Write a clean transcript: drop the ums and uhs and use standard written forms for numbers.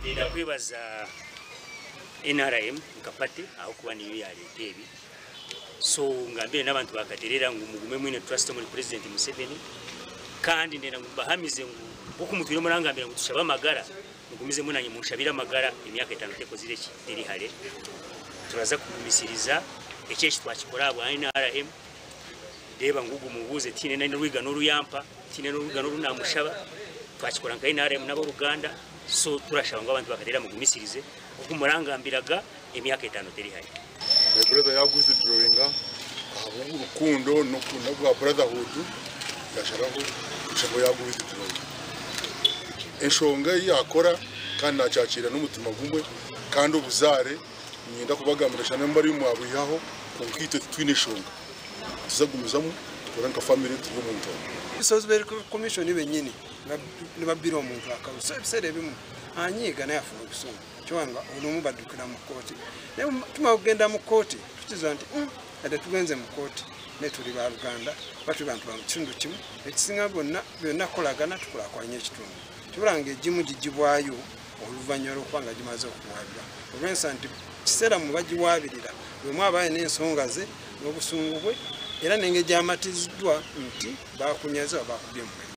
Ndakwebaza NRM nkapate aho kuba niyo yaleta ebi so ngambire n'abantu bakaterera ngo mugume mwine trust muri President Museveni kandi ndenda ngubahamize ngo okumutwire murangambira ngo tushaba magara mugumize munanye mushabira magara emyaka 5 tekozire kiri hale turaza kugumisiriza ekeshi twakikora abo NRM deba ngugu mubuze tine na rwiga no ruyampa tine no rwiga no runamushaba twakikora nka NRM nabo Ruganda so turashaba ngo abantu bakaterera mugumisirize okumurangambiraga emyaka 5 teri hale my brother yaguze drawinga abo urukundo no kunda bwa brotherhood yasharaho cyangwa yaguze drawinga eshonga yakora kandi nacakira n'umutima gumwe kandi ubuzare nyenda kubagamira cyane mbari mu abuyaho konkite twine shonga tuzagumuzamo turanka family tugumuntu isozbere commission ibenyini nibabiro omuntu akarusa ebisere bimu anyiga na yafu gusoma cyangwa umuntu badukira mu koti tuma ugenda mu koti tutizanti ade tugenze mu koti netuli ba Uganda batu bantu ba mchindu kimu ekisinga byonna kolagana tukula kwanye ekitundu turange jimu jijibwayo oluvanyoro kwanga jimaze okuwabira olwensanti kisera mu bajiwabirira bwe mwabaye n'ensonga ze n'obusungu bwe era nenge jamatizidwa nti bakunyaza bakubye mu